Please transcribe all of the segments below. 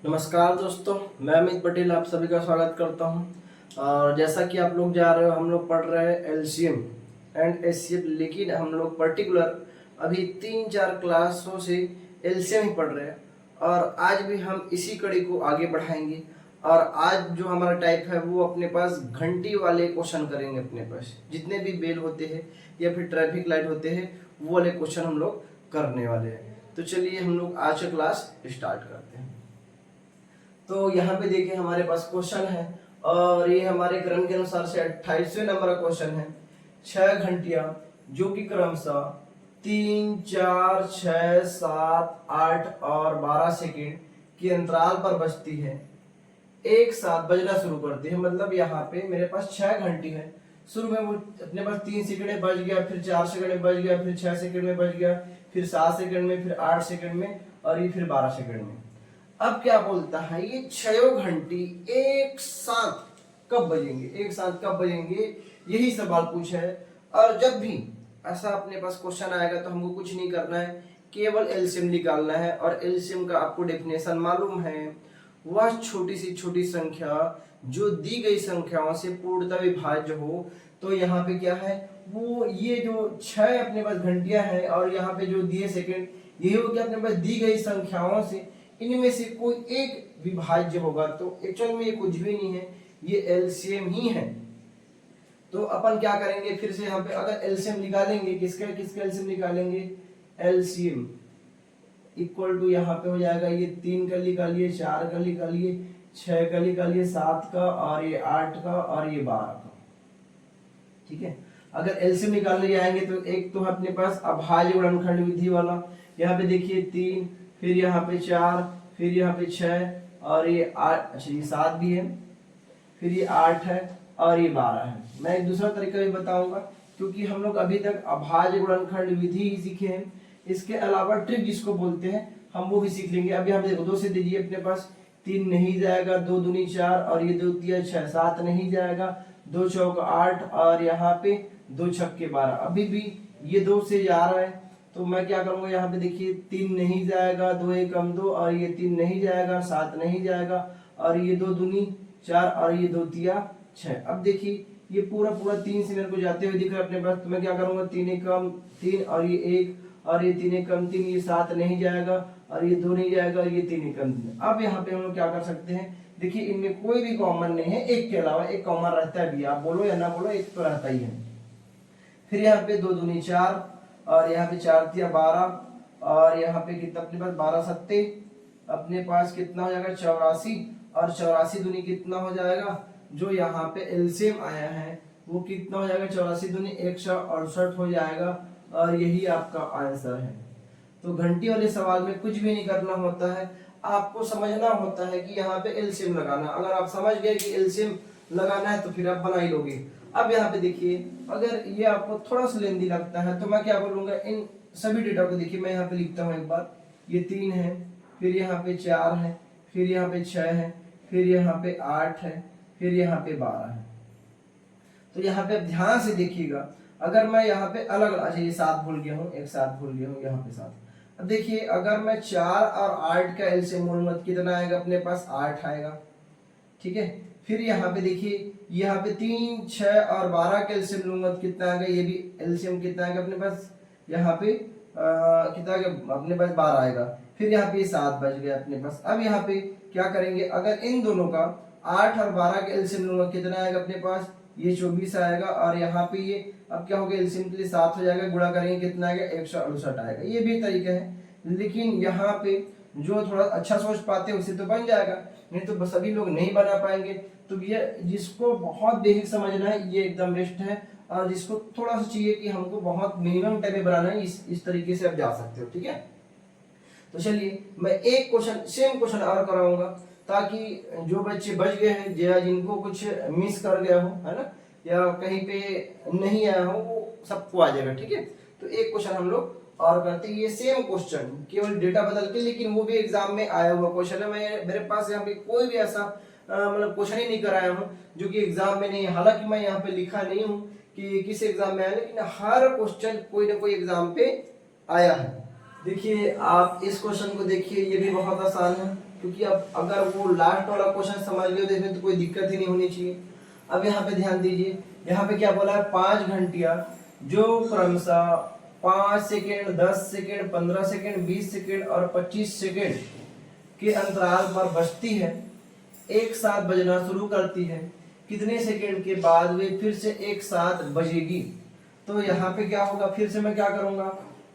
नमस्कार दोस्तों, मैं अमित पटेल आप सभी का स्वागत करता हूं। और जैसा कि आप लोग जा रहे हो, हम लोग पढ़ रहे हैं एलसीएम एंड एचसीएफ, लेकिन हम लोग पर्टिकुलर अभी 3-4 क्लासों से एलसीएम ही पढ़ रहे हैं। और आज भी हम इसी कड़ी को आगे बढ़ाएंगे। और आज जो हमारा टाइप है वो अपने पास घंटी वाले क्वेश्चन करेंगे। अपने पास जितने भी बेल होते हैं या फिर ट्रैफिक लाइट होते हैं वो वाले क्वेश्चन हम लोग करने वाले हैं। तो चलिए हम लोग आज का क्लास स्टार्ट करते हैं। तो यहाँ पे देखिए हमारे पास क्वेश्चन है और ये हमारे क्रम के अनुसार से 28वें नंबर का क्वेश्चन है। 6 घंटियां जो कि क्रमशः 3, 4, 6, 7, 8 और 12 सेकेंड के अंतराल पर बजती है, एक साथ बजना शुरू करती है। मतलब यहाँ पे मेरे पास 6 घंटी है। शुरू में वो अपने पास 3 सेकंड में बज गया, फिर 4 सेकंड में बज गया, फिर 6 सेकंड में बज गया, फिर 7 सेकंड में, फिर 8 सेकंड में और ये फिर 12 सेकंड में। अब क्या बोलता है, ये 6 घंटी एक साथ कब बजेंगे, एक साथ कब बजेंगे, यही सवाल पूछा है। और जब भी ऐसा अपने पास क्वेश्चन आएगा तो हमको कुछ नहीं करना है, केवल एलसीएम निकालना है। और एलसीएम का आपको डेफिनेशन मालूम है, वह छोटी सी छोटी संख्या जो दी गई संख्याओं से पूर्णतः विभाज्य हो। तो यहाँ पे क्या है, वो ये जो 6 अपने पास घंटियां हैं और यहाँ पे जो दिए सेकंड, ये हो गया अपने पास दी गई संख्याओं से इनमें से कोई एक विभाज्य होगा। तो एक्चुअल में ये कुछ भी नहीं है, ये एलसीएम ही है। तो अपन क्या करेंगे, फिर से यहाँ पे अगर एलसीएम निकालेंगे, किसका किसका एलसीएम निकालेंगे, एलसीएम इक्वल टू यहाँ पे हो जाएगा, ये 3 का निकालिए, 4 का निकालिए, 6 का निकालिए, 7 का और ये 8 का और ये 12 का। ठीक है, अगर एलसीएम निकालने जाएंगे तो एक तो अपने पास अभाज्य गुणनखंड विधि वाला, यहाँ पे देखिए 3, फिर यहाँ पे 4, फिर यहाँ पे 6 और ये 8, अच्छा ये 7 भी है, फिर ये 8 है और ये 12 है। मैं एक दूसरा तरीका भी बताऊंगा, क्योंकि हम लोग अभी तक अभाज्य गुणनखंड विधि ही सीखे हैं। इसके अलावा ट्रिक जिसको बोलते हैं हम वो भी सीख लेंगे। अभी हम देखो 2 से दीजिए, अपने पास 3 नहीं जाएगा, 2 दूनी 4 और ये 2 तिया 6, 7 नहीं जाएगा, 2 चौक 8 और यहाँ पे 2 छक्के 12। अभी भी ये 2 से जा रहा है, तो मैं क्या करूंगा, यहाँ पे देखिए 3 नहीं जाएगा, 2 एकम 2 और ये 3 नहीं जाएगा, 7 नहीं जाएगा और ये 2 दूनी 4 और ये 2 तिया 6। अब देखिए ये पूरा पूरा 3 से मेरे को जाते हुए दिख रहा है अपने पास, तो मैं क्या करूंगा, 3 एकम 3 और ये 1 और ये 3 एकम 3, ये 7 नहीं जाएगा और ये 2 नहीं जाएगा और ये 3 एकम 3। अब यहाँ पे हम लोग क्या कर सकते हैं, देखिए इनमें कोई भी कॉमन नहीं है, एक के अलावा एक कॉमन रहता है भी, आप बोलो या ना बोलो एक तो रहता ही है। फिर यहाँ पे 2 दूनी 4 और यहाँ पे 4 तिया 12 और यहाँ पे कितना अपने पास 12 सत्ते अपने पास कितना हो जाएगा 84 और 84 दूनी कितना हो जाएगा, जो यहाँ पे एलसीएम आया है वो कितना हो जाएगा, 84 दूनी 168 हो जाएगा और यही आपका आंसर है। तो घंटी वाले सवाल में कुछ भी नहीं करना होता है, आपको समझना होता है कि यहाँ पे एलसीएम लगाना। अगर आप समझ गए कि एलसीएम लगाना है तो फिर आप बना ही लोगे। अब यहाँ पे देखिए, अगर ये आपको थोड़ा सा लेंदी लगता है तो मैं क्या बोलूंगा, इन सभी डेटा को देखिए, मैं यहाँ पे लिखता हूँ एक बार, ये 3 है, फिर यहाँ पे 4 है, फिर यहाँ पे 6 है, फिर यहाँ पे 8 है, फिर यहाँ पे 12 है। तो यहाँ पे ध्यान से देखिएगा, अगर मैं यहाँ पे अलग, अच्छा ये 7 भूल गया हूँ, एक 7 भूल गया हूँ, यहाँ पे 7। अब देखिए अगर मैं 4 और 8 का एलसीएम बोलूंगा कितना आएगा, अपने पास 8 आएगा। ठीक है, फिर यहाँ पे देखिए, यहाँ पे 3, 6 और 12 का एलसीएम लूंगा तो कितना आएगा, ये भी एलसीएम कितना आएगा अपने पास, यहाँ पे कितना आएगा, अपने पास 12 आएगा। फिर यहाँ पे 7 बच गया अपने पास। अब यहाँ पे क्या करेंगे, अगर इन दोनों का 8 और 12 का एलसीएम लूंगा कितना आएगा अपने पास, ये 24 आएगा और यहाँ पे ये अब क्या हो गया, एलसीएम के लिए 7 हो जाएगा, गुणा करेंगे कितना आएगा, 168 आएगा। ये भी तरीका है, लेकिन यहाँ पे जो थोड़ा अच्छा सोच पाते हैं उसे तो बन जाएगा, नहीं तो सभी लोग नहीं बना पाएंगे। तो ये जिसको बहुत बेसिक समझना है ये एकदम बेस्ट है, और जिसको थोड़ा सा चाहिए कि हमको बहुत मिनिमम टाइम में बनाना है, इस तरीके से आप जा सकते हो। ठीक है, तो चलिए मैं एक क्वेश्चन, सेम क्वेश्चन और कराऊंगा, ताकि जो बच्चे बच गए हैं या जिनको कुछ मिस कर गया हो, है ना, या कहीं पे नहीं आया हो, वो सबको आ जाएगा। ठीक है, तो एक क्वेश्चन हम लोग और करते हैं, ये सेम क्वेश्चन केवल डेटा बदल के, लेकिन वो भी एग्जाम में आया हुआ क्वेश्चन है। मैं मेरे पास यहाँ पे कोई भी ऐसा मतलब क्वेश्चन ही नहीं कराया हूँ जो कि एग्जाम में नहीं। हालांकि मैं यहाँ पे लिखा नहीं हूँ कि किस एग्जाम में आया, लेकिन हर क्वेश्चन कोई ना कोई एग्जाम पे आया है। देखिए आप इस क्वेश्चन को देखिए, ये भी बहुत आसान है। क्योंकि अब अगर वो लास्ट वाला क्वेश्चन समझ गए तो इसमें तो कोई दिक्कत ही नहीं होनी चाहिए। अब यहाँ पे ध्यान दीजिए, यहाँ पे क्या बोला है, 5 घंटिया जो क्रमशः 5 सेकेंड, 10 सेकेंड, 15 सेकेंड, 20 सेकेंड और 25 सेकेंड के अंतराल पर बजती है, एक साथ बजना शुरू करती है, कितने सेकेंड के बाद वे फिर से एक साथ बजेगी। तो यहाँ पे क्या होगा, फिर से मैं क्या करूंगा,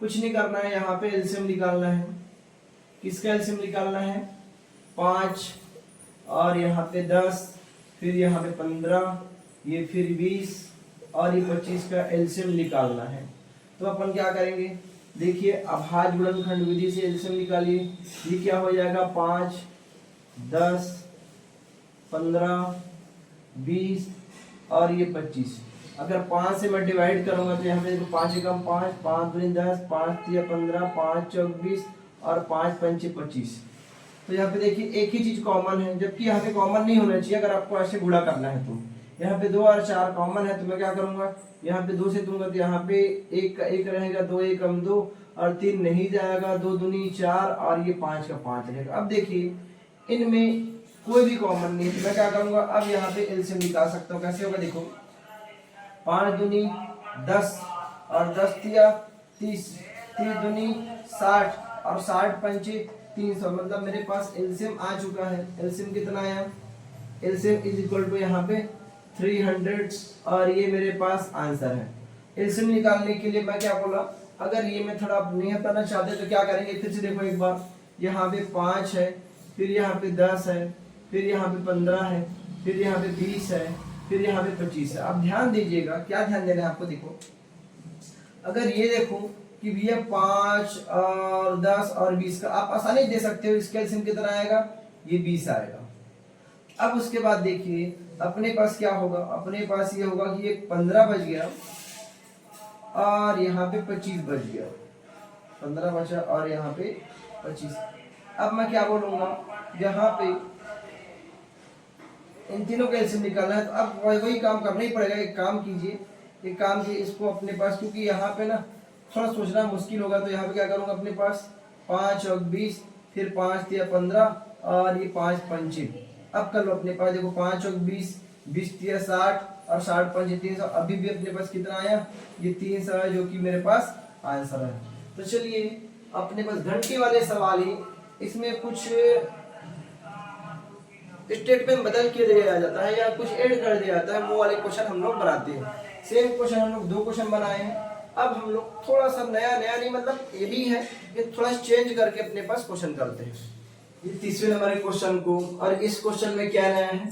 कुछ नहीं करना है, यहाँ पे एलसीएम निकालना है। किसका एलसीएम निकालना है, 5 और यहाँ पे 10, फिर यहाँ पे 15, ये फिर 20 और ये 25 का एलसीएम निकालना है। तो अपन क्या करेंगे, देखिए अभाज्य गुणनखंड विधि से एलसीएम निकालिए। ये क्या हो जाएगा, 5, 10, 15, 20 और ये 25। अगर 5 से मैं डिवाइड करूंगा तो यहाँ पे देखो 5 एकम 5, 5 दूनी 10, 5 तिया 15, 5 चौक 20 और 5 पंचे 25। तो यहाँ पे देखिए एक ही चीज कॉमन है, जबकि यहाँ पे कॉमन नहीं होना चाहिए अगर आपको ऐसे गुणा करना है। तो यहाँ पे 2 और 4 कॉमन है, तो मैं क्या करूंगा, यहाँ पे 2 से दूंगा तो यहाँ पे 1 का 1 रहेगा, 2 एकम 2 और 3 नहीं जाएगा, 2 दूनी 4 और ये 5 का 5 रहेगा। अब देखिए इनमें कोई भी कॉमन नहीं है, तो मैं क्या करूंगा, अब यहाँ पे एलसीएम निकाल सकता हूँ। कैसे होगा, देखो 5 दूनी 10 और 10 तिया 30, 30 दूनी 60 और 60 पंचे 300, मतलब मेरे पास एलसीएम आ चुका है। एलसीएम कितना आया, एलसीएम इज इक्वल टू यहाँ पे 300 और ये मेरे पास आंसर है। एलसीएम निकालने के लिए मैं क्या बोला, अगर ये मेथड आप नहीं अपनाना चाहते तो क्या करेंगे, फिर से देखो एक बार, यहाँ पे 5 है, फिर यहाँ पे 10 है, फिर यहाँ पे 15 है, फिर यहाँ पे 20 है, फिर यहाँ पे 25 है। अब ध्यान दीजिएगा, क्या ध्यान देना है आपको, देखो अगर ये देखो कि भैया 5 और 10 और 20 का आप आसानी दे सकते हो, इसका एलसीएम कितना आएगा, ये 20 आएगा। अब उसके बाद देखिए अपने पास क्या होगा, अपने पास ये होगा कि ये 15 बज गया और यहाँ पे 25 बज गया, 15 बचा और यहाँ पे 25। अब मैं क्या बोलूंगा, यहाँ पे इन तीनों का एलसीएम निकालना है, तो अब वही काम करना ही पड़ेगा। एक काम कीजिए, इसको अपने पास, क्योंकि यहाँ पे ना थोड़ा सोचना मुश्किल होगा, तो यहाँ पे क्या करूँगा, अपने पास 5 और 20, फिर 5 तिया 15 और ये 5 पंचे। अब कर लो अपने पास, देखो 5 और 20, 20 तिया 60 और 60 पंचे 300। अभी भी अपने पास कितना आया, ये 300 है, जो कि मेरे पास आंसर है। तो चलिए अपने पास घंटे वाले सवाल ही, इसमें कुछ स्टेटमेंट बदल के दिया जाता है या कुछ ऐड कर दिया जाता है, वो वाले क्वेश्चन हम लोग बनाते हैं। सेम क्वेश्चन हम लोग 2 क्वेश्चन बनाए हैं। अब हम लोग थोड़ा सा नया नहीं, मतलब ये भी है, ये थोड़ा चेंज करके अपने पास क्वेश्चन करते हैं। ये 30वें नंबर के क्वेश्चन को, और इस क्वेश्चन में क्या नया है,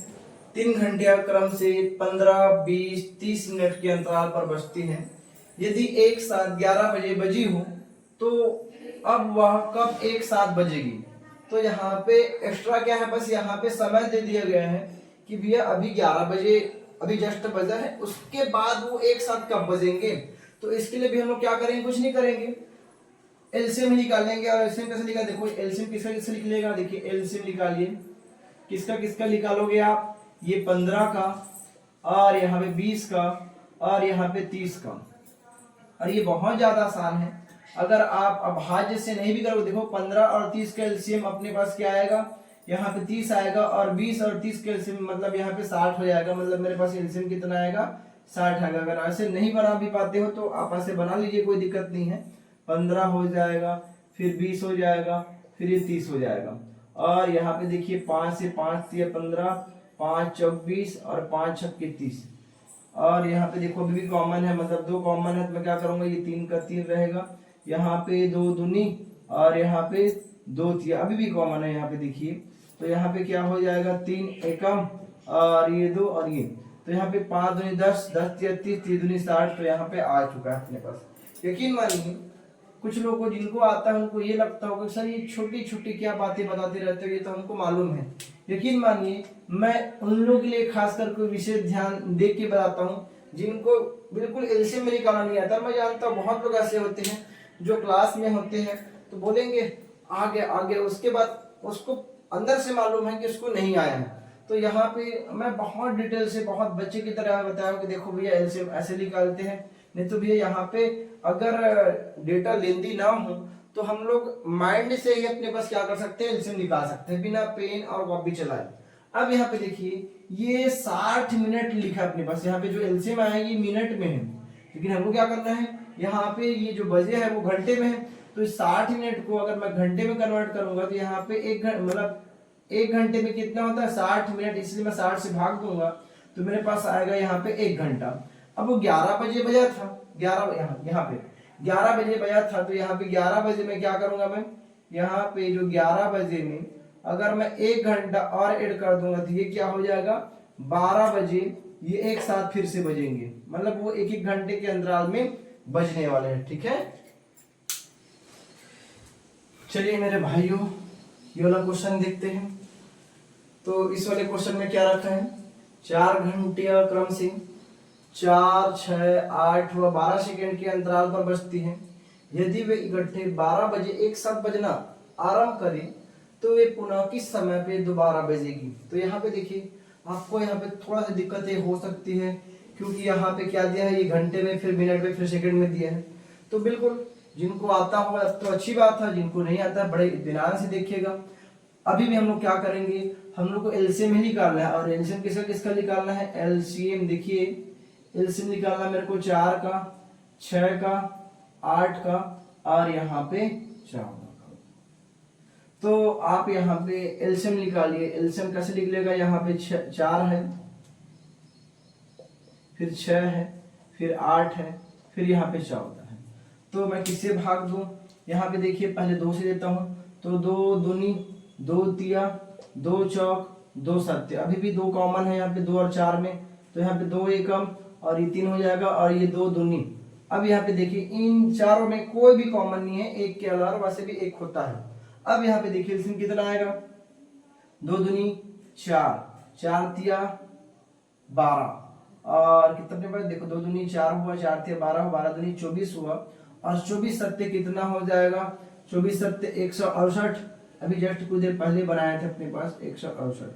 3 घंटिया क्रम से 15, 20, 30 मिनट के अंतराल पर बजती हैं। यदि एक साथ 11 बजे बजी हो तो अब वह कब एक साथ बजेगी। तो यहाँ पे एक्स्ट्रा क्या है, बस यहाँ पे समय दे दिया गया है कि भैया अभी 11 बजे अभी जस्ट बजा है, उसके बाद वो एक साथ कब बजेंगे। तो इसके लिए भी हम लोग क्या करेंगे, कुछ नहीं करेंगे, एलसीएम निकालेंगे। और एलसीएम कैसे निकाल, देखो एलसीएम किसका किसका निकलेगा, देखिए एलसीएम निकालिए, किसका किसका निकालोगे आप, ये 15 का और यहाँ पे 20 का और यहाँ पे 30 का। और ये बहुत ज्यादा आसान है, अगर आप अभाज्य से नहीं भी करोगे, देखो 15 और 30 का एलसीएम अपने पास क्या आएगा, यहाँ पे 30 आएगा और 20 और 30 का एलसीएम मतलब यहाँ पे 60 हो जाएगा, मतलब मेरे पास एलसीएम कितना आएगा, 60 आएगा। अगर ऐसे नहीं बना भी पाते हो तो आप ऐसे बना लीजिए, कोई दिक्कत नहीं है। 15 हो जाएगा, फिर 20 हो जाएगा, फिर ये 30 हो जाएगा। और यहाँ पे देखिए 5 से 5 तिया 15, 5 चौक 20 और 5 छक्के 30। और यहाँ पे देखो अभी भी कॉमन है, मतलब 2 कॉमन है, तो मैं क्या करूंगा, ये 3 का 3 रहेगा, यहाँ पे 2 दूनी और यहाँ पे 2 तिया, अभी भी कॉमन है यहाँ पे देखिए। तो यहाँ पे क्या हो जाएगा, 3 एकम और ये 2 और ये, तो यहाँ पे 5 दूनी 10, 10 तिया 30, 3 दूनी 60। तो यहाँ पे आ चुका है अपने पास। यकीन मानिए कुछ लोगों को जिनको आता है उनको ये लगता होगा सर ये छोटी छोटी क्या बातें बताते रहते हो, ये तो हमको मालूम है। यकीन मानिए मैं उन लोगों के लिए खास करके विशेष ध्यान दे के बताता हूँ जिनको बिल्कुल एलसीएम में निकालना नहीं आता। मैं जानता हूँ बहुत लोग ऐसे होते हैं जो क्लास में होते हैं तो बोलेंगे आगे आगे, उसके बाद उसको अंदर से मालूम है कि उसको नहीं आया है। तो यहाँ पे मैं बहुत डिटेल से बहुत बच्चे की तरह बताया कि देखो भैया एलसीएम ऐसे निकालते हैं, नहीं तो भैया यहाँ पे अगर डेटा लेंदी ना हो तो हम लोग माइंड से ही अपने पास क्या कर सकते हैं, एलसीएम निकाल सकते हैं बिना पेन और कॉपी चलाए। अब यहाँ पे देखिए ये 60 मिनट लिखा है अपने पास, यहाँ पे जो एलसीएम आएगी मिनट में है, लेकिन हमको क्या करना है, यहाँ पे ये जो बजे है वो घंटे में है। तो इस 60 मिनट को अगर मैं घंटे में कन्वर्ट करूंगा तो यहाँ पे मतलब 1 घंटे में कितना होता है 60 मिनट, इसलिए मैं 60 से भाग दूंगा तो मेरे पास आएगा यहाँ पे 1 घंटा। अब वो 11 बजे बजा था, 11 यहाँ पे 11 बजे बजा था, तो यहाँ पे 11 बजे में क्या करूंगा मैं, यहाँ पे जो 11 बजे में अगर मैं 1 घंटा और ऐड कर दूंगा तो ये क्या हो जाएगा 12 बजे, ये एक साथ फिर से बजेंगे, मतलब वो एक एक घंटे के अंतराल में बजने वाले हैं। ठीक है, चलिए मेरे भाइयों ये वाला क्वेश्चन देखते हैं। तो इस वाले क्वेश्चन में क्या रखा है, 4 घंटे क्रम से 4, 6, 8 व 12 सेकेंड के अंतराल पर बजती हैं। यदि वे इकट्ठे 12 बजे एक साथ बजना आरंभ करें तो वे पुनः किस समय पे दोबारा बजेगी। तो यहाँ पे देखिए आपको यहाँ पे थोड़ा सा दिक्कतें हो सकती है, क्योंकि यहाँ पे क्या दिया है, ये घंटे में फिर मिनट में फिर सेकंड में दिया है। तो बिल्कुल जिनको आता होगा तो अच्छी बात है, जिनको नहीं आता बड़े ध्यान से देखिएगा। अभी भी हम लोग क्या करेंगे, हम लोग को एलसीएम ही निकालना है, और एलसीएम किसका किसका निकालना है, एलसीएम देखिए एलसीएम निकालना मेरे को 4 का, 6 का, 8 का और यहाँ पे 14 का। तो आप यहाँ पे एलसीएम निकालिए, एलसीएम कैसे निकलेगा, यहाँ पे 4 है, फिर 6 है, फिर 8 है, फिर यहाँ पे 14 है। तो मैं किससे भाग दूं, यहाँ पे देखिए पहले 2 से देता हूं, तो 2 दूनी 2 तिया 2 चौक 2 सत्य, अभी भी 2 कॉमन है यहाँ पे 2 और 4 में, तो यहाँ पे 2 एकम और ये 3 हो जाएगा, और ये 2 दूनी। अब यहाँ पे देखिए इन चारों में कोई भी कॉमन नहीं है, एक के अलावा वैसे भी एक होता है। अब यहाँ पे देखिए एलसीएम कितना आएगा, 2 दूनी 4, 4 तिया 12 और कितने पर देखो 2 दूनी 4 हुआ, 4 तिया 12 हुआ, 12 दूनी 24 हुआ, और 24 सत्ते कितना हो जाएगा, 24 सत्ते 168। अभी जस्ट कुछ देर पहले बनाए थे अपने पास 168।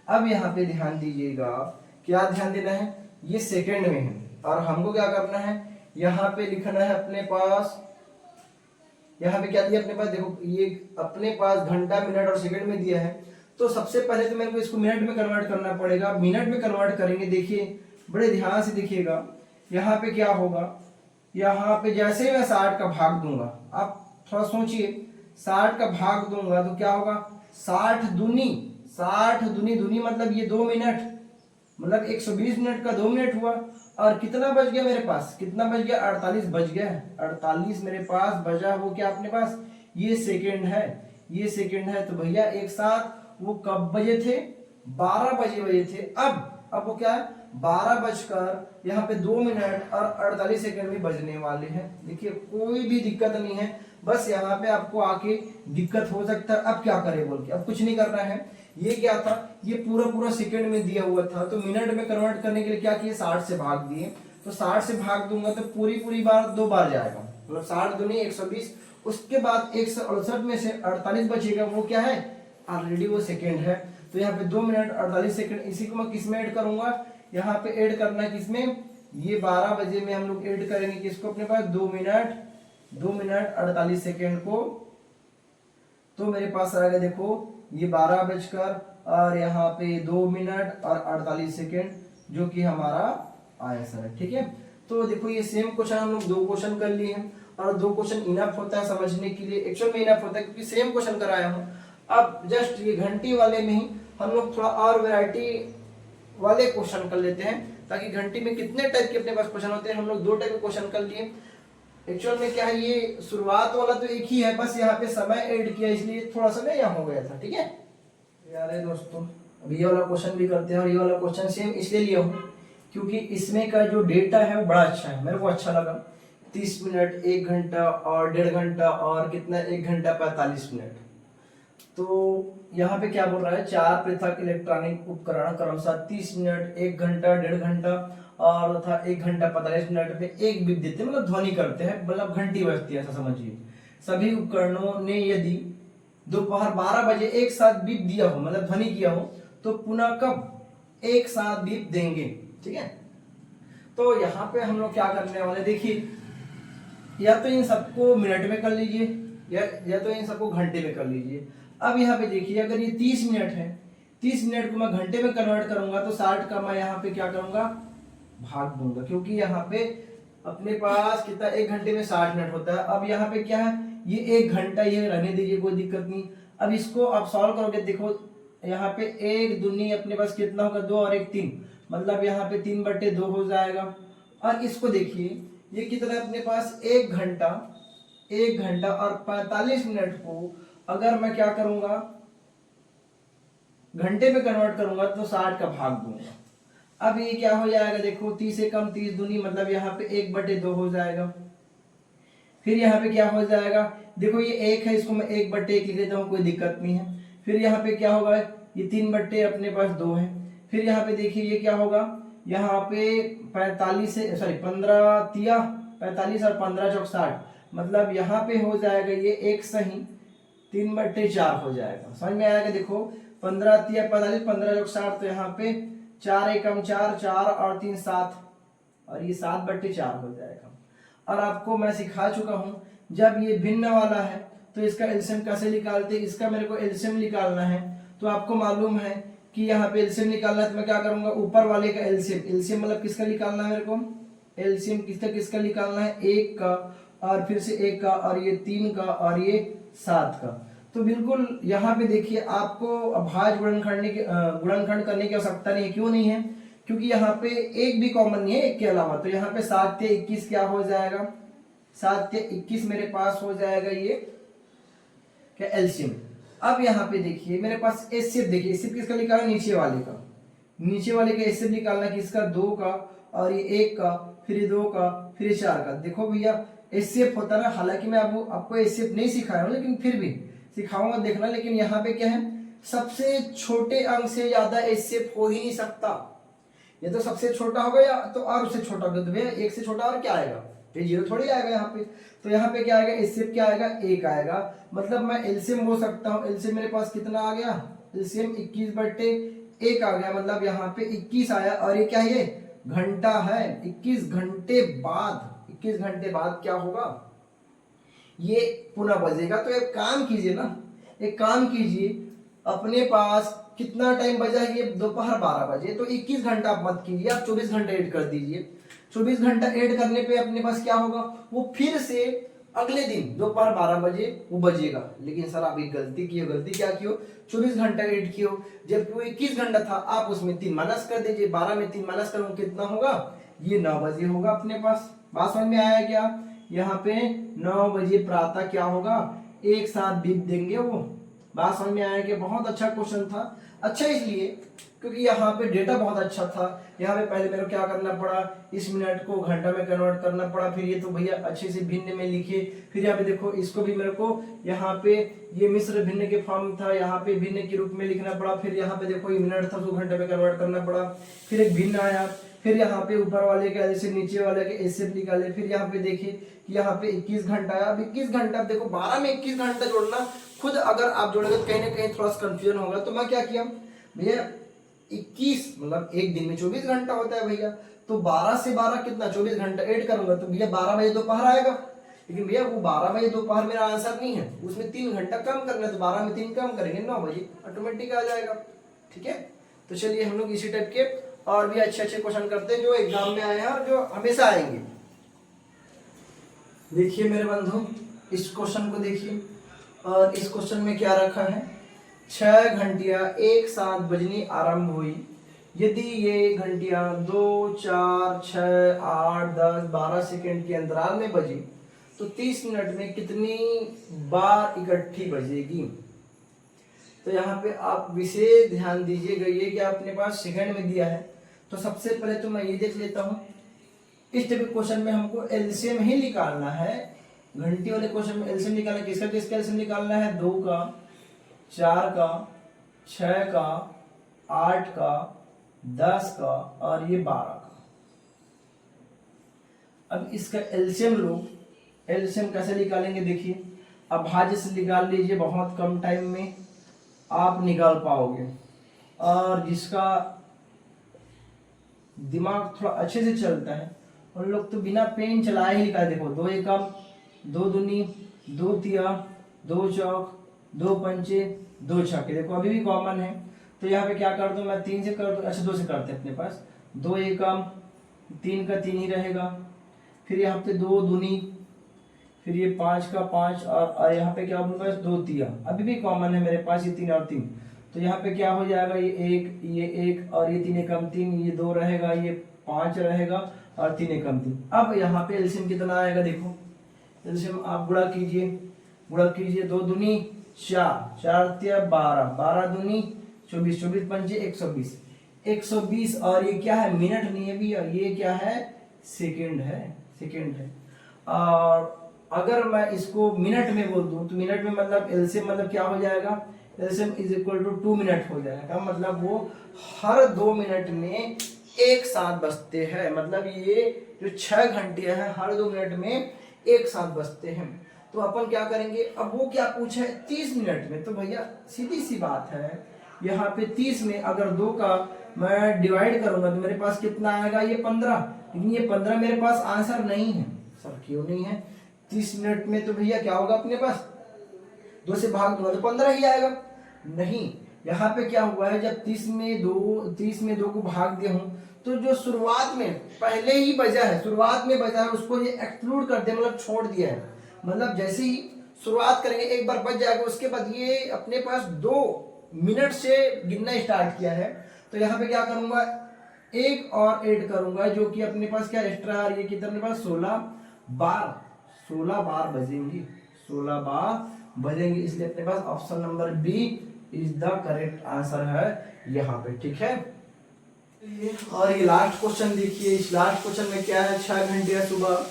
अब यहाँ पे ध्यान दीजिएगा, क्या ध्यान देना है, ये सेकंड में है और हमको क्या करना है, यहाँ पे लिखना है अपने पास, यहाँ पे क्या दिया अपने पास, देखो ये अपने पास घंटा मिनट और सेकंड में दिया है। तो सबसे पहले तो मेरे को इसको मिनट में कन्वर्ट करना पड़ेगा, मिनट में कन्वर्ट करेंगे। देखिए बड़े ध्यान से देखिएगा, यहाँ पे क्या होगा, यहाँ पे जैसे ही मैं 60 का भाग दूंगा, आप थोड़ा सोचिए 60 का भाग दूंगा तो क्या होगा, 60 दूनी दूनी मतलब ये 2 मिनट, मतलब 120 मिनट का 2 मिनट हुआ। और कितना बच गया मेरे पास, कितना बच गया, 48 बच गया, 48 मेरे पास बचा। वो क्या अपने पास, ये सेकंड है, ये सेकंड है। तो भैया एक साथ वो कब बजे थे, 12 बजे थे। अब वो क्या है, 12 बजकर यहाँ पे 2 मिनट और 48 सेकंड भी बजने वाले हैं। देखिए कोई भी दिक्कत नहीं है, बस यहाँ पे आपको आके दिक्कत हो सकता है। अब क्या करें बोल के, अब कुछ नहीं करना है। ये क्या था, ये पूरा सेकंड में दिया हुआ था, तो मिनट में कन्वर्ट करने के लिए क्या किए, 60 से भाग दिए। तो 60 से भाग दूंगा तो पूरी बार 2 बार जाएगा, मतलब 60 दूनी 120। उसके बाद 168 में से 48 बचेगा, वो क्या है, ऑलरेडी वो सेकंड है। तो यहाँ पे 2 मिनट 48 सेकंड, इसी को मैं किसमें ऐड करूंगा, यहाँ पे ऐड करना है किसमें, ये 12 बजे में हम लोग ऐड करेंगे किसको, अपने पास 2 मिनट 48 सेकंड को। तो मेरे पास आएगा देखो ये 12 बजकर और यहाँ पे 2 मिनट और 48 सेकेंड, जो कि हमारा आंसर है। ठीक है, तो देखो ये सेम क्वेश्चन हम लोग 2 क्वेश्चन कर लिए हैं, और 2 क्वेश्चन इनफ होता है समझने के लिए, एक्चुअल में इनफ होता है क्योंकि सेम क्वेश्चन कराया हूँ। अब जस्ट ये घंटी वाले में ही हम लोग थोड़ा और वैरायटी वाले क्वेश्चन कर लेते हैं, ताकि घंटी में कितने टाइप के अपने पास क्वेश्चन होते हैं, हम लोग 2 टाइप के क्वेश्चन कर लिए। एक्चुअल में क्या है, ये शुरुआत वाला तो एक ही है, बस यहाँ पे समय ऐड किया इसलिए थोड़ा सा ना यहाँ हो गया था। ठीक है यार दोस्तों, अब ये वाला क्वेश्चन भी करते हैं, और ये वाला क्वेश्चन सेम इसलिए लिया हूँ क्योंकि इसमें का जो डेटा है वो बड़ा अच्छा है, मेरे को अच्छा लगा। 30 मिनट, 1 घंटा और 1.5 घंटा और कितना, 1 घंटा 45 मिनट। तो यहाँ पे क्या बोल रहा है, 4 पृथक इलेक्ट्रॉनिक उपकरण क्रमशः 30 मिनट, 1 घंटा, 1.5 घंटा और तथा 1 घंटा 45 मिनट में एक बीप देते हैं, मतलब ध्वनि करते हैं, मतलब घंटी बजती है, ऐसा समझिए। सभी उपकरणों ने यदि दोपहर 12 बजे एक साथ बीप दिया हो, मतलब ध्वनि किया हो, तो पुनः कब एक साथ बीप देंगे। ठीक है, तो यहाँ पे हम लोग क्या करने वाले, देखिए या तो इन सबको मिनट में कर लीजिए या तो इन सबको घंटे में कर लीजिए। अब यहाँ पे देखिए, अगर ये 30 मिनट है, 30 मिनट को मैं घंटे में कन्वर्ट करूंगा तो 60 का मैं यहाँ पे क्या करूंगा, भाग दूंगा, क्योंकि यहाँ पे अपने पास कितना, 1 घंटे में 60 मिनट होता है। अब यहाँ पे क्या है, ये 1 घंटा ये रहने दीजिए, कोई दिक्कत नहीं। अब इसको आप सॉल्व करोगे, देखो यहाँ पे 1 दूनी अपने पास कितना होगा, 2 और 1 3, मतलब यहाँ पे 3/2 हो जाएगा। और इसको देखिए, ये कितना है अपने पास, 1 घंटा, 1 घंटा और 45 मिनट को अगर मैं क्या करूंगा, घंटे में कन्वर्ट करूंगा तो 60 का भाग दूंगा। अब ये क्या हो जाएगा, देखो 30 से कम 30 दूनी, मतलब यहाँ पे 1/2 हो जाएगा। फिर यहाँ पे क्या हो जाएगा, देखो ये 1 है, इसको मैं 1/1 लिख देता हूँ, कोई दिक्कत नहीं है। फिर यहाँ पे क्या होगा, ये 3/2 अपने पास 2 है। फिर यहाँ पे देखिए ये क्या होगा, यहाँ पे 45 से 15 तिया 45 और 15 चौक 60, मतलब यहाँ पे हो जाएगा ये 1 सही 3/4 हो जाएगा। समझ में आएगा, देखो 15 तिया 45, 15 चौक 60, तो यहाँ पे 4 एकम 4, 4 और 3 7, और ये 7/4 हो जाएगा। और आपको मैं सिखा चुका हूं, जब ये भिन्न वाला है तो इसका एलसीएम कैसे निकालते हैं, इसका मेरे को एलसीएम निकालना है। तो आपको मालूम है कि यहाँ पे एलसीएम निकालना है, तो मैं क्या करूंगा, ऊपर वाले का एलसीएम, एलसीएम मतलब किसका निकालना है मेरे को, एलसीएम किसका निकालना है, 1 का और फिर से 1 का और ये 3 का और ये 7 का। तो बिल्कुल यहाँ पे देखिए, आपको भाज्य गुणनखंड करने की आवश्यकता नहीं है। क्यों नहीं है, क्योंकि यहाँ पे एक भी कॉमन नहीं है, एक के अलावा। तो यहाँ पे 7 से 21 क्या हो जाएगा, 7 से 21 मेरे पास हो जाएगा ये क्या, एलसीएम। अब यहाँ पे देखिए मेरे पास एचसीएफ, देखिए एचसीएफ किसका निकालना, नीचे वाले का, नीचे वाले का एचसीएफ निकालना किसका, 2 का और ये 1 का, फिर ये 2 का, फिर ये 4 का। देखो भैया एचसीएफ होता है ना, हालांकि मैं आपको एचसीएफ नहीं सिखाया हूँ, लेकिन फिर भी सिखाऊंगा, देखना। लेकिन यहाँ पे क्या है, सबसे छोटे अंक से ज्यादा एचसीएफ हो ही नहीं सकता। ये तो सबसे छोटा होगा या तो और उससे छोटा होगा, तो भैया 1 से छोटा और क्या आएगा, ये 0 थोड़ी आएगा यहाँ पे। तो यहाँ पे क्या आएगा, एचसीएफ क्या आएगा, 1 आएगा। मतलब मैं एलसीएम हो सकता हूँ, एलसीएम मेरे पास कितना आ गया, एलसीएम 21/1 आ गया, मतलब यहाँ पे 21 आया। और ये क्या है, ये घंटा है, 21 घंटे बाद, 21 घंटे बाद क्या होगा, ये पुनः बजेगा। तो एक काम कीजिए ना, एक काम कीजिए, अपने पास कितना टाइम बचा है, ये दोपहर 12 बजे, तो 21 घंटा आप मत कीजिए, आप 24 घंटा ऐड कर दीजिए। 24 घंटा ऐड करने पे अपने पास क्या होगा, वो फिर से अगले दिन दोपहर 12 बजे वो बजेगा। लेकिन सर आप एक गलती की हो, गलती क्या की हो, 24 घंटा ऐड किए हो, जबकि वो 21 घंटा था, आप उसमें 3 माइनस कर दीजिए। 12 में 3 माइनस करूँ कितना होगा, ये 9 बजे होगा अपने पास। बात समझ में आया क्या, यहाँ पे 9 बजे प्रातः क्या होगा, एक साथ बीत देंगे वो। बात समझ में आया कि बहुत अच्छा क्वेश्चन था। अच्छा इसलिए क्योंकि यहाँ पे डेटा बहुत अच्छा था। यहाँ पे पहले मेरे को क्या करना पड़ा, इस मिनट को घंटा में कन्वर्ट करना पड़ा, फिर ये तो भैया अच्छे से भिन्न में लिखे। फिर यहाँ पे देखो इसको भी मेरे को यहाँ पे ये मिश्र भिन्न के फॉर्म था, यहाँ पे भिन्न के रूप में लिखना पड़ा। फिर यहाँ पे देखो ये मिनट था, उसको घंटे में कन्वर्ट करना पड़ा। फिर एक भिन्न आया, फिर यहाँ पे ऊपर वाले के ऐसे नीचे वाले के ऐसे निकाले। फिर यहाँ पे देखिए कि यहाँ पे 21 घंटा आया। अब 21 घंटा, देखो 12 में 21 घंटा जोड़ना खुद अगर आप जोड़ेंगे तो कहीं ना कहीं थोड़ा सा कंफ्यूजन होगा। तो मैं क्या किया भैया, 21 मतलब एक दिन में 24 घंटा होता है भैया, तो 12 से 12 कितना 24 घंटा ऐड करूंगा तो भैया 12 बजे दोपहर आएगा। लेकिन भैया वो 12 बजे दोपहर मेरा आंसर नहीं है, उसमें 3 घंटा कम करना है, तो 12 में 3 कम करेंगे 9 बजे ऑटोमेटिक आ जाएगा। ठीक है, तो चलिए हम लोग इसी टाइप के और भी अच्छे अच्छे क्वेश्चन करते हैं जो एग्जाम में आए हैं और जो हमेशा आएंगे। देखिए मेरे बंधु, इस क्वेश्चन को देखिए, और इस क्वेश्चन में क्या रखा है, 6 घंटियां एक साथ बजनी आरंभ हुई, यदि ये घंटियां 2, 4, 6, 8, 10, 12 सेकेंड के अंतराल में बजी तो 30 मिनट में कितनी बार इकट्ठी बजेगी। तो यहाँ पे आप विशेष ध्यान दीजिएगा, ये कि अपने पास सेकंड में दिया है। तो सबसे पहले तो मैं ये देख लेता हूँ, इस टाइप के क्वेश्चन में हमको एलसीएम ही निकालना है। घंटी वाले क्वेश्चन में एलसीएम निकालना, किसका किसका एलसीएम निकालना है, 2 का, 4 का, 6 का, 8 का, 10 का और ये 12 का। अब इसका एलसीएम लो, एलसीएम कैसे निकालेंगे देखिए, अब भाज्य से निकाल लीजिए, बहुत कम टाइम में आप निकाल पाओगे। और जिसका दिमाग थोड़ा अच्छे से चलता है उन लोग तो बिना पेन चलाए ही निकाल, देखो 2 एकम दो दूनी, दो तिया, दो चौक, दो पंचे, दो छक्के। देखो अभी भी कॉमन है, तो यहाँ पे क्या कर दूं मैं, 3 से कर दूं, अच्छा 2 से करते हैं अपने पास। 2 एकम, 3 का 3 ही रहेगा, फिर यहाँ पे 2 दूनी, फिर ये 5 का 5, और यहाँ पे क्या होगा 2 तिया। अभी भी कॉमन है मेरे पास ये 3 और 3, तो यहाँ पे क्या हो जाएगा, ये एक और ये 3 एकम 3, ये 2 रहेगा, ये 5 रहेगा और 3 एकम 3। अब यहाँ पे एलसीएम कितना आएगा, देखो एलसीएम आप गुणा कीजिए, गुणा कीजिए। 2 दूनी 4, 4 तिया 12, 12 दूनी 24, 24 पंजे 120, 120। और ये क्या है, मिनट नहीं है भी, और ये क्या है, सेकंड है, सेकंड है। और अगर मैं इसको मिनट में बोल दूं तो मिनट में मतलब एलसीएम मतलब क्या हो जाएगा, LCM is equal to 2 minute हो जाएगा। मतलब वो हर 2 मिनट में एक साथ बजते हैं, मतलब ये जो 6 घंटे हैं हर 2 मिनट में एक साथ बजते हैं। तो अपन क्या करेंगे, अब वो क्या पूछा है 30 मिनट में, तो भैया सीधी सी बात है, यहाँ पे 30 में अगर 2 का मैं डिवाइड करूंगा तो मेरे पास कितना आएगा, ये 15। लेकिन ये 15 मेरे पास आंसर नहीं है। सर क्यों नहीं है, 30 मिनट में तो भैया क्या होगा अपने पास, 2 से भाग दूंगा तो 15 ही आएगा। नहीं, यहाँ पे क्या हुआ है, जब 30 में 2 को भाग दिया हूं, तो जो शुरुआत में पहले ही बजा है, शुरुआत में बजा है, उसको ये एक्सक्लूड कर दिया, मतलब छोड़ दिया है। मतलब जैसे ही शुरुआत करेंगे एक बार बच जाएगा, उसके बाद ये अपने पास 2 मिनट से गिनना स्टार्ट किया है। तो यहाँ पे क्या करूंगा, एक और ऐड करूंगा, जो कि अपने पास क्या एक्स्ट्रा आ रही है, कितने पास 16 बार बजेंगी, 16 बार बजेंगे। इसलिए अपने पास option number B is the correct answer है यहाँ पे, ठीक है। और ये लास्ट क्वेश्चन देखिए, इस लास्ट क्वेश्चन में क्या है, 6 घंटे सुबह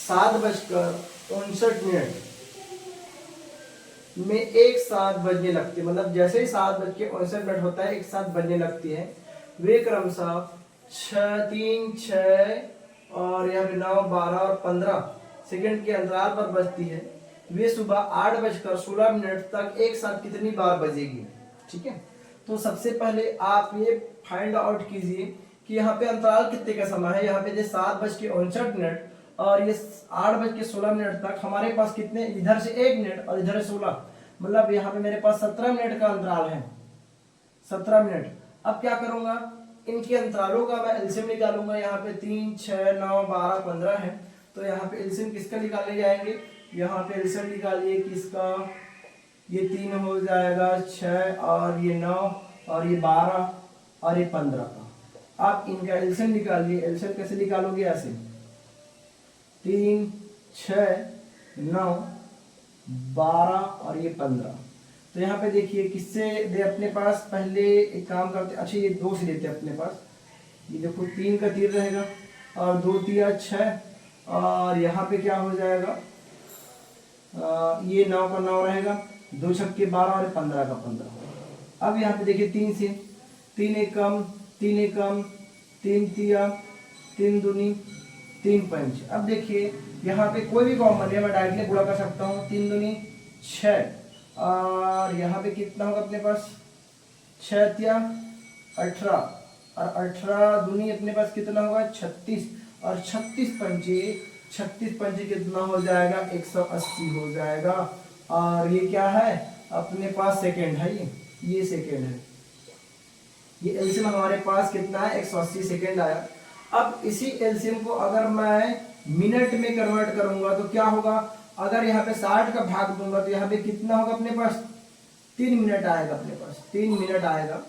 7:59 में एक साथ बजने लगती है, मतलब जैसे ही 7:59 होता है एक साथ बजने लगती है। वे क्रमशः 6, 3, 6 और यहाँ पे 9, 12 और 15 सेकंड के अंतराल पर बजती है। वे सुबह 8:16 तक एक साथ कितनी बार बजेगी, ठीक है। तो सबसे पहले आप ये फाइंड आउट कीजिए कि यहाँ पे अंतराल कितने का समय है। यहाँ पे 7:59 और ये 8:16 तक हमारे पास कितने, इधर से 1 मिनट और इधर से 16, मतलब यहाँ पे मेरे पास 17 मिनट का अंतराल है, 17 मिनट। अब क्या करूंगा, इनके अंतरालों का मैं एलसीएम निकालूंगा। यहाँ पे 3, 6, 9, 12, 15 है, तो यहाँ पे एलसीएम किसका निकालने जाएंगे, यहाँ पे एलसीएम निकालिए किसका, ये 3 हो जाएगा, 6 और ये 9 और ये 12 और ये 15 का। आप इनका एलसीएम निकालिए। एलसीएम कैसे निकालोगे, ऐसे 3, 6, 9, 12 और ये 15। तो यहाँ पे देखिए किससे दे अपने पास, पहले एक काम करते, अच्छा ये 2 से देते अपने पास। ये देखो 3 का 3 रहेगा और 2 तिया 6 और यहाँ पे क्या हो जाएगा, ये 9 का 9 रहेगा, 2 छक्के 12 और 15 का 15। अब यहाँ पे देखिए 3 से, 3 एकम, 3 एकम, 3 तिया, 3 दूनी, 3 पंच। अब देखिए यहाँ पे कोई भी कॉमन है, मैं डायरेक्टली गुणा कर सकता हूँ। 3 दूनी 6 और यहाँ पे कितना होगा अपने पास, 6 तिया 18 और 18 दूनी अपने पास कितना होगा 36 और 36 पंचे कितना हो जाएगा 180 हो जाएगा। और ये क्या है अपने पास, सेकेंड है, ये सेकेंड है। ये एलसीएम हमारे पास कितना है 180 सेकेंड आया। अब इसी एलसीएम को अगर मैं मिनट में कन्वर्ट करूंगा तो क्या होगा, अगर यहाँ पे 60 का भाग दूंगा तो यहाँ पे कितना होगा अपने पास, 3 मिनट आएगा, अपने पास 3 मिनट आएगा।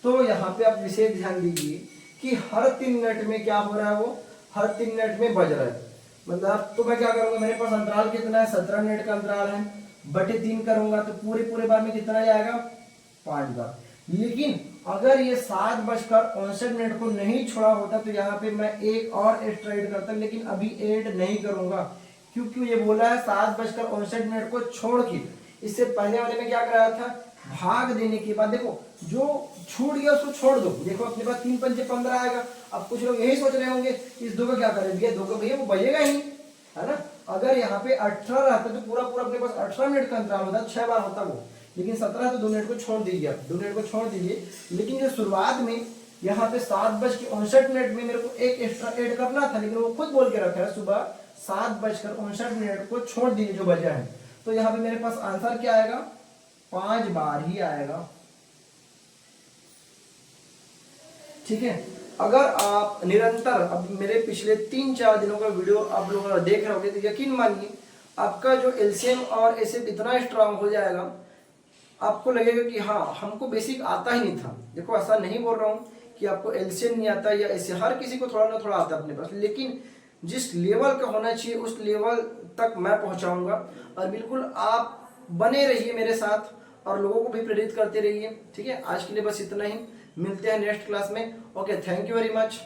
तो यहाँ पे आप विशेष ध्यान दीजिए कि हर 3 मिनट में क्या हो रहा है, वो हर 3 मिनट में बज रहा है। मतलब तो मैं क्या करूंगा, मेरे पास अंतराल कितना है, 17 मिनट का अंतराल है, बटे 3 करूंगा तो पूरे बार में कितना जाएगा, 5 बार। लेकिन अगर ये 7:59 को नहीं छोड़ा होता तो यहाँ पे मैं एक और एक्स्ट्रा ऐड करता, लेकिन अभी ऐड नहीं करूंगा क्योंकि ये बोला है 7:59 को छोड़ के। इससे पहले वाले में क्या कराया था, भाग देने के बाद देखो जो छूट गया उसको छोड़ दो। देखो अपने पास 3 पंचे 15 आएगा। अब कुछ लोग यही सोच रहे होंगे इस 2 का क्या करें भैया, 2 का भैया वो बजेगा ही, है ना। अगर यहाँ पे 18 रहता तो पूरा अपने पास 18 मिनट का अंतराल होता, 6 बार होता वो, लेकिन 17 तो 2 मिनट को छोड़ दीजिए, आप 2 मिनट को छोड़ दीजिए। लेकिन जो शुरुआत में यहाँ पे 7:59 में मेरे को एक एक्स्ट्रा ऐड करना था, लेकिन वो खुद बोल के रखा है सुबह 7:59 को छोड़ दीजिए जो बजा है, तो यहाँ पे मेरे पास आंसर क्या आएगा, 5 बार ही आएगा। ठीक है, अगर आप निरंतर अब मेरे पिछले 3-4 दिनों का वीडियो आप लोग देख रहे होंगे तो यकीन मानिए आपका जो एलसीएम और एसएफ इतना स्ट्रांग हो जाएगा, आपको लगेगा कि हाँ हमको बेसिक आता ही नहीं था। देखो ऐसा नहीं बोल रहा हूँ कि आपको एलसीएम नहीं आता या ऐसे, हर किसी को थोड़ा ना थोड़ा आता है अपने पास, लेकिन जिस लेवल का होना चाहिए उस लेवल तक मैं पहुंचाऊंगा। और बिल्कुल आप बने रहिए मेरे साथ और लोगों को भी प्रेरित करते रहिए। ठीक है, आज के लिए बस इतना ही, मिलते हैं नेक्स्ट क्लास में। Okay, thank you very much.